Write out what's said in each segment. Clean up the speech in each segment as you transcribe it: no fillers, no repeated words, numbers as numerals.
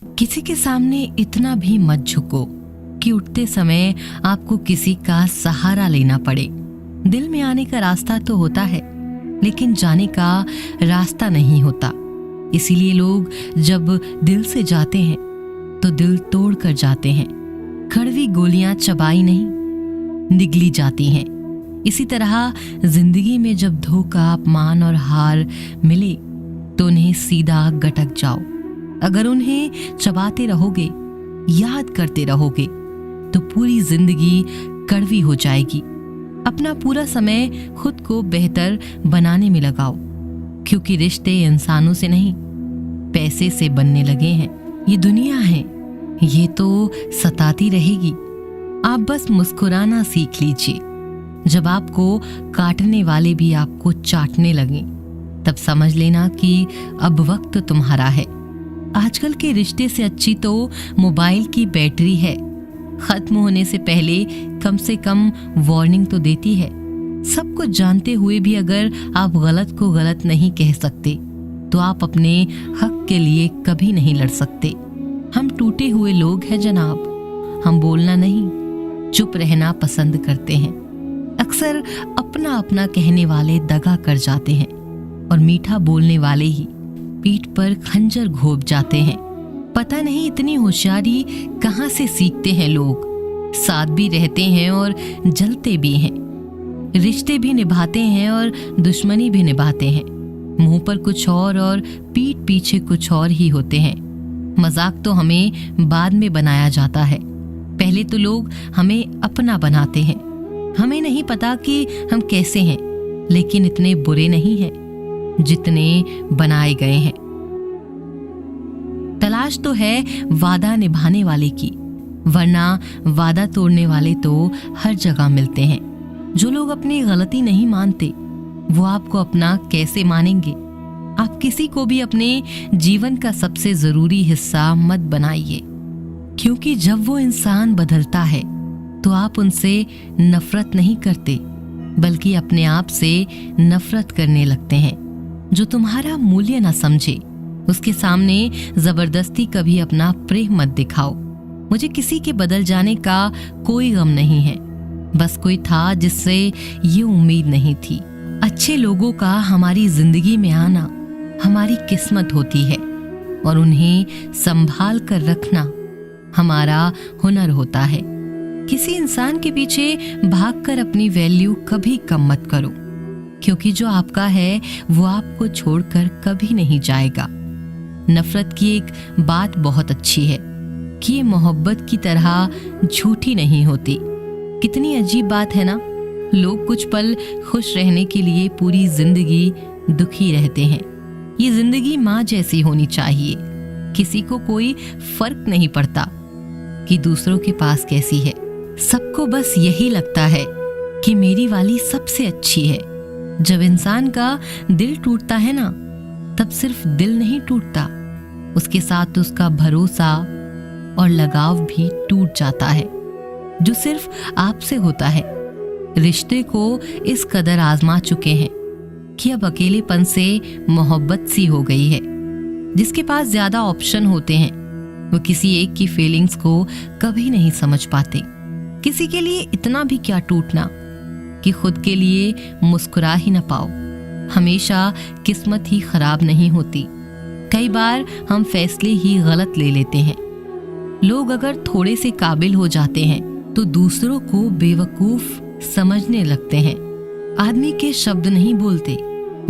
किसी के सामने इतना भी मत झुको कि उठते समय आपको किसी का सहारा लेना पड़े। दिल में आने का रास्ता तो होता है, लेकिन जाने का रास्ता नहीं होता। इसीलिए लोग जब दिल से जाते हैं तो दिल तोड़ कर जाते हैं। कड़वी गोलियां चबाई नहीं, निगली जाती हैं। इसी तरह जिंदगी में जब धोखा, अपमान और हार मिले तो उन्हें सीधा गटक जाओ। अगर उन्हें चबाते रहोगे, याद करते रहोगे, तो पूरी जिंदगी कड़वी हो जाएगी। अपना पूरा समय खुद को बेहतर बनाने में लगाओ, क्योंकि रिश्ते इंसानों से नहीं, पैसे से बनने लगे हैं। ये दुनिया है, ये तो सताती रहेगी। आप बस मुस्कुराना सीख लीजिए। जब आपको काटने वाले भी आपको चाटने लगे, तब समझ लेना कि अब वक्त तुम्हारा है। आजकल के रिश्ते से अच्छी तो मोबाइल की बैटरी है। खत्म होने से पहले कम से कम वार्निंग तो देती है। सब कुछ जानते हुए भी अगर आप गलत को गलत नहीं कह सकते, तो आप अपने हक के लिए कभी नहीं लड़ सकते। हम टूटे हुए लोग हैं जनाब। हम बोलना नहीं, चुप रहना पसंद करते हैं। अक्सर अपना अपना कहने वाले दगा कर जाते हैं और मीठा बोलने वाले ही पीठ पर खंजर घोंप जाते हैं। पता नहीं इतनी होशियारी कहां से सीखते हैं लोग। साथ भी रहते हैं और जलते भी हैं। रिश्ते भी निभाते हैं और दुश्मनी भी निभाते हैं। मुंह पर कुछ और पीठ पीछे कुछ और ही होते हैं। मजाक तो हमें बाद में बनाया जाता है, पहले तो लोग हमें अपना बनाते हैं। हमें नहीं पता कि हम कैसे हैं, लेकिन इतने बुरे नहीं हैं जितने बनाए गए हैं। तलाश तो है वादा निभाने वाले की, वरना वादा तोड़ने वाले तो हर जगह मिलते हैं। जो लोग अपनी गलती नहीं मानते, वो आपको अपना कैसे मानेंगे। आप किसी को भी अपने जीवन का सबसे जरूरी हिस्सा मत बनाइए, क्योंकि जब वो इंसान बदलता है तो आप उनसे नफरत नहीं करते, बल्कि अपने आप से नफरत करने लगते हैं। जो तुम्हारा मूल्य ना समझे, उसके सामने जबरदस्ती कभी अपना प्रेम मत दिखाओ। मुझे किसी के बदल जाने का कोई गम नहीं है, बस कोई था जिससे ये उम्मीद नहीं थी। अच्छे लोगों का हमारी जिंदगी में आना हमारी किस्मत होती है, और उन्हें संभाल कर रखना हमारा हुनर होता है। किसी इंसान के पीछे भागकर अपनी वैल्यू कभी कम मत करो, क्योंकि जो आपका है वो आपको छोड़कर कभी नहीं जाएगा। नफरत की एक बात बहुत अच्छी है कि ये मोहब्बत की तरह झूठी नहीं होती। कितनी अजीब बात है ना। लोग कुछ पल खुश रहने के लिए पूरी जिंदगी दुखी रहते हैं। ये जिंदगी माँ जैसी होनी चाहिए। किसी को कोई फर्क नहीं पड़ता कि दूसरों के पास कैसी है। सबको बस यही लगता है कि मेरी वाली सबसे अच्छी है। जब इंसान का दिल टूटता है ना, तब सिर्फ दिल नहीं टूटता, उसके साथ उसका भरोसा और लगाव भी टूट जाता है, जो सिर्फ आपसे होता है। रिश्ते को इस कदर आजमा चुके हैं कि अब अकेलेपन से मोहब्बत सी हो गई है। जिसके पास ज्यादा ऑप्शन होते हैं, वो किसी एक की फीलिंग्स को कभी नहीं समझ पाते। किसी के लिए इतना भी क्या टूटना कि खुद के लिए मुस्कुरा ही न पाओ। हमेशा किस्मत ही खराब नहीं होती, कई बार हम फैसले ही गलत ले लेते हैं। लोग अगर थोड़े से काबिल हो जाते हैं तो दूसरों को बेवकूफ समझने लगते हैं। आदमी के शब्द नहीं बोलते,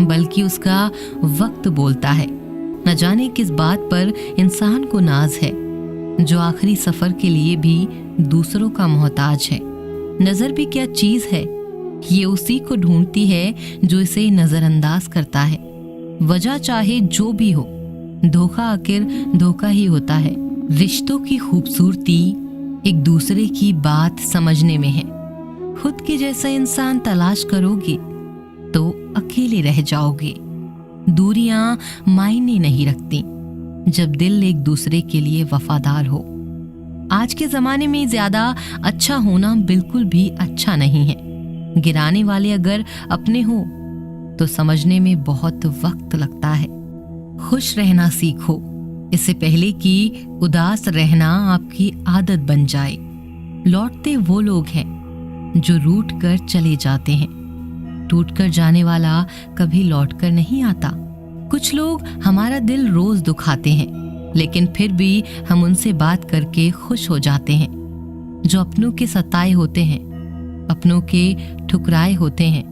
बल्कि उसका वक्त बोलता है। न जाने किस बात पर इंसान को नाज है, जो आखिरी सफर के लिए भी दूसरों का मोहताज है। नजर भी क्या चीज है, ये उसी को ढूंढती है जो इसे नजरअंदाज करता है। वजह चाहे जो भी हो, धोखा आखिर धोखा ही होता है। रिश्तों की खूबसूरती एक दूसरे की बात समझने में है। खुद के जैसा इंसान तलाश करोगे तो अकेले रह जाओगे। दूरियां मायने नहीं रखती जब दिल एक दूसरे के लिए वफादार हो। आज के जमाने में ज्यादा अच्छा होना बिल्कुल भी अच्छा नहीं है। गिराने वाले अगर अपने हो तो समझने में बहुत वक्त लगता है। खुश रहना सीखो, इससे पहले कि उदास रहना आपकी आदत बन जाए। लौटते वो लोग हैं जो रूठ कर चले जाते हैं। टूट कर जाने वाला कभी लौट कर नहीं आता। कुछ लोग हमारा दिल रोज दुखाते हैं, लेकिन फिर भी हम उनसे बात करके खुश हो जाते हैं। जो अपनों के सताए होते हैं, अपनों के ठुकराए होते हैं,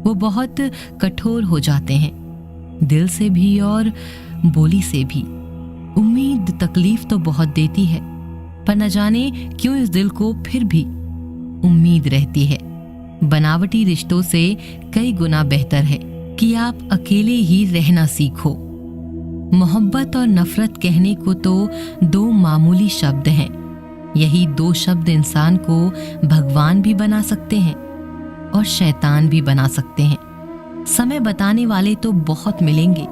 वो बहुत कठोर हो जाते हैं, दिल से भी और बोली से भी। उम्मीद तकलीफ तो बहुत देती है, पर न जाने क्यों इस दिल को फिर भी उम्मीद रहती है। बनावटी रिश्तों से कई गुना बेहतर है कि आप अकेले ही रहना सीखो। मोहब्बत और नफरत कहने को तो दो मामूली शब्द हैं। यही दो शब्द इंसान को भगवान भी बना सकते हैं और शैतान भी बना सकते हैं। समय बताने वाले तो बहुत मिलेंगे,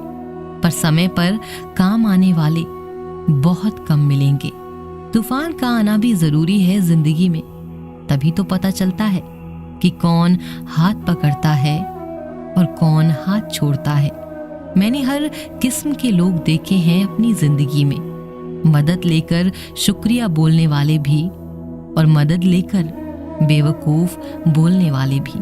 पर समय पर काम आने वाले बहुत कम मिलेंगे। तूफान का आना भी जरूरी है जिंदगी में, तभी तो पता चलता है कि कौन हाथ पकड़ता है और कौन हाथ छोड़ता है। मैंने हर किस्म के लोग देखे हैं अपनी जिंदगी में, मदद लेकर शुक्रिया बोलने वाले भी और मदद लेकर बेवकूफ बोलने वाले भी।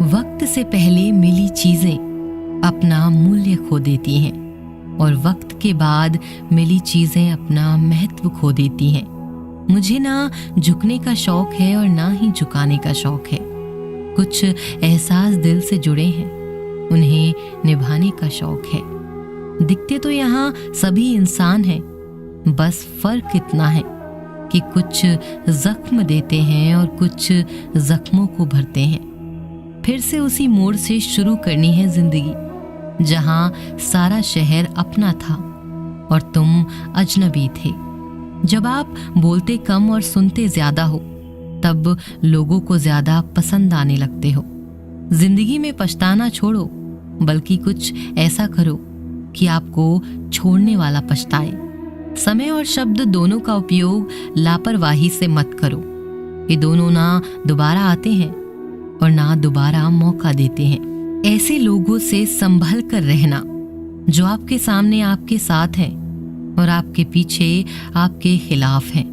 वक्त से पहले मिली चीजें अपना मूल्य खो देती हैं और वक्त के बाद मिली चीजें अपना महत्व खो देती हैं। मुझे ना झुकने का शौक है और ना ही झुकाने का शौक है। कुछ एहसास दिल से जुड़े हैं, उन्हें निभाने का शौक है। दिखते तो यहाँ सभी इंसान हैं, बस फर्क इतना है कि कुछ जख्म देते हैं और कुछ जख्मों को भरते हैं। फिर से उसी मोड़ से शुरू करनी है जिंदगी, जहाँ सारा शहर अपना था और तुम अजनबी थे। जब आप बोलते कम और सुनते ज्यादा हो, तब लोगों को ज्यादा पसंद आने लगते हो। जिंदगी में पछताना छोड़ो, बल्कि कुछ ऐसा करो कि आपको छोड़ने वाला पछताए। समय और शब्द दोनों का उपयोग लापरवाही से मत करो। ये दोनों ना दोबारा आते हैं और ना दोबारा मौका देते हैं। ऐसे लोगों से संभल कर रहना जो आपके सामने आपके साथ हैं और आपके पीछे आपके खिलाफ हैं।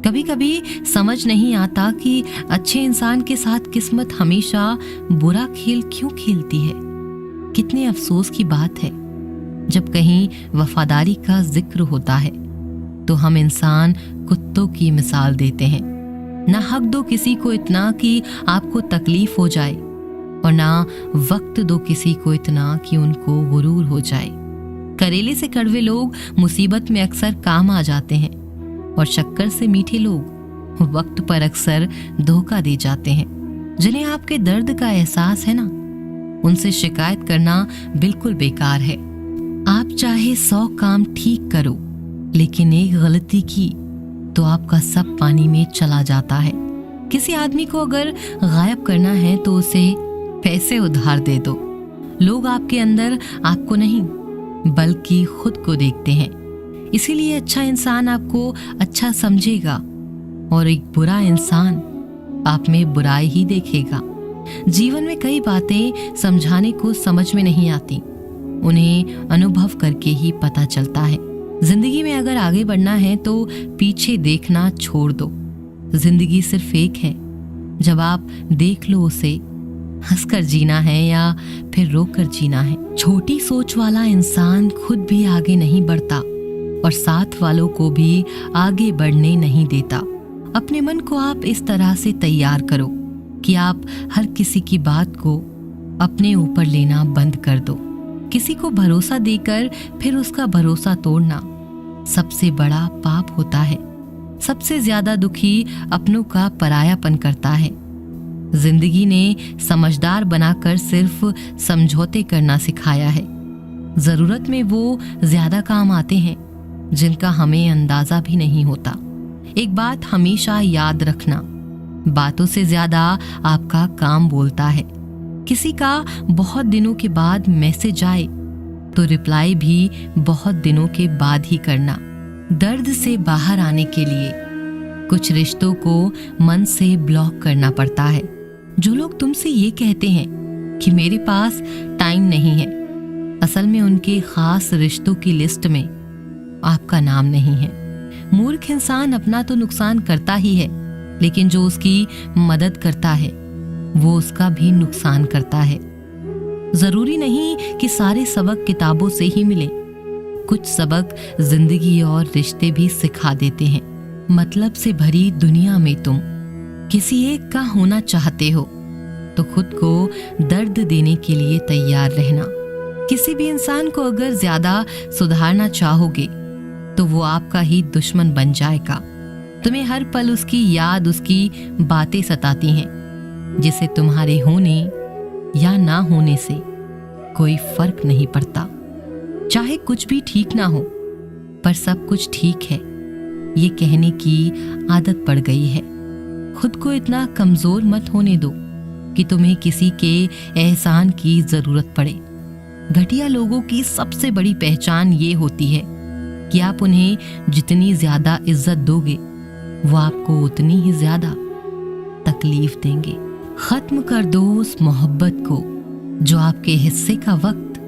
कभी कभी समझ नहीं आता कि अच्छे इंसान के साथ किस्मत हमेशा बुरा खेल क्यों खेलती है। कितने अफसोस की बात है, जब कहीं वफादारी का जिक्र होता है तो हम इंसान कुत्तों की मिसाल देते हैं। ना हक दो किसी को इतना कि आपको तकलीफ हो जाए, और ना वक्त दो किसी को इतना कि उनको गुरूर हो जाए। करेले से कड़वे लोग मुसीबत में अक्सर काम आ जाते हैं और शक्कर से मीठे लोग वक्त पर अक्सर धोखा दे जाते हैं। जिन्हें आपके दर्द का एहसास है ना, उनसे शिकायत करना बिल्कुल बेकार है। आप चाहे 100 काम ठीक करो, लेकिन एक गलती की तो आपका सब पानी में चला जाता है। किसी आदमी को अगर गायब करना है तो उसे पैसे उधार दे दो। लोग आपके अंदर आपको नहीं बल्कि खुद को देखते हैं, इसीलिए अच्छा इंसान आपको अच्छा समझेगा और एक बुरा इंसान आप में बुराई ही देखेगा। जीवन में कई बातें समझाने को समझ में नहीं आती, उन्हें अनुभव करके ही पता चलता है। जिंदगी में अगर आगे बढ़ना है तो पीछे देखना छोड़ दो। जिंदगी सिर्फ एक है, जब आप देख लो उसे, हंसकर जीना है या फिर रोकर जीना है। छोटी सोच वाला इंसान खुद भी आगे नहीं बढ़ता और साथ वालों को भी आगे बढ़ने नहीं देता। अपने मन को आप इस तरह से तैयार करो कि आप हर किसी की बात को अपने ऊपर लेना बंद कर दो। किसी को भरोसा देकर फिर उसका भरोसा तोड़ना सबसे बड़ा पाप होता है। सबसे ज्यादा दुखी अपनों का परायापन करता है। जिंदगी ने समझदार बनाकर सिर्फ समझौते करना सिखाया है। जरूरत में वो ज्यादा काम आते हैं जिनका हमें अंदाजा भी नहीं होता। एक बात हमेशा याद रखना, बातों से ज्यादा आपका काम बोलता है। किसी का बहुत दिनों के बाद मैसेज आए तो रिप्लाई भी बहुत दिनों के बाद ही करना। दर्द से बाहर आने के लिए कुछ रिश्तों को मन से ब्लॉक करना पड़ता है। जो लोग तुमसे ये कहते हैं कि मेरे पास टाइम नहीं है, असल में उनके खास रिश्तों की लिस्ट में आपका नाम नहीं है। मूर्ख इंसान अपना तो नुकसान करता ही है, लेकिन जो उसकी मदद करता है वो उसका भी नुकसान करता है। जरूरी नहीं कि सारे सबक किताबों से ही मिले, कुछ सबक जिंदगी और रिश्ते भी सिखा देते हैं। मतलब से भरी दुनिया में तुम किसी एक का होना चाहते हो तो खुद को दर्द देने के लिए तैयार रहना। किसी भी इंसान को अगर ज्यादा सुधारना चाहोगे तो वो आपका ही दुश्मन बन जाएगा। तुम्हें हर पल उसकी याद, उसकी बातें सताती हैं, जिसे तुम्हारे होने या ना होने से कोई फर्क नहीं पड़ता। चाहे कुछ भी ठीक ना हो, पर सब कुछ ठीक है ये कहने की आदत पड़ गई है। खुद को इतना कमजोर मत होने दो कि तुम्हें किसी के एहसान की जरूरत पड़े। घटिया लोगों की सबसे बड़ी पहचान ये होती है कि आप उन्हें जितनी ज्यादा इज्जत दोगे वो आपको उतनी ही ज्यादा तकलीफ देंगे। खत्म कर दो उस मोहब्बत को जो आपके हिस्से का वक्त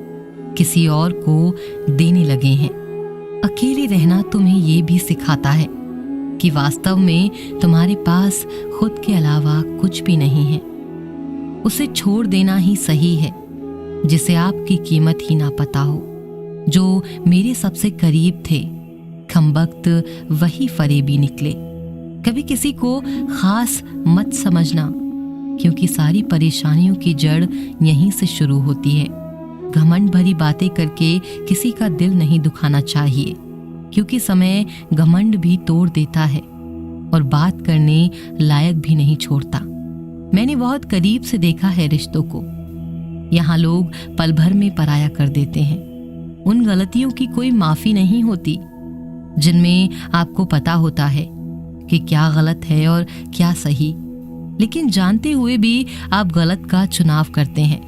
किसी और को देने लगे हैं। अकेले रहना तुम्हें ये भी सिखाता है कि वास्तव में तुम्हारे पास खुद के अलावा कुछ भी नहीं है। उसे छोड़ देना ही सही है जिसे आपकी कीमत ही ना पता हो। जो मेरे सबसे करीब थे खमबख्त वही फरेबी निकले। कभी किसी को खास मत समझना, क्योंकि सारी परेशानियों की जड़ यहीं से शुरू होती है। घमंड भरी बातें करके किसी का दिल नहीं दुखाना चाहिए, क्योंकि समय घमंड भी तोड़ देता है और बात करने लायक भी नहीं छोड़ता। मैंने बहुत करीब से देखा है रिश्तों को। यहाँ लोग पल भर में पराया कर देते हैं। उन गलतियों की कोई माफी नहीं होती जिनमें आपको पता होता है कि क्या गलत है और क्या सही, लेकिन जानते हुए भी आप गलत का चुनाव करते हैं।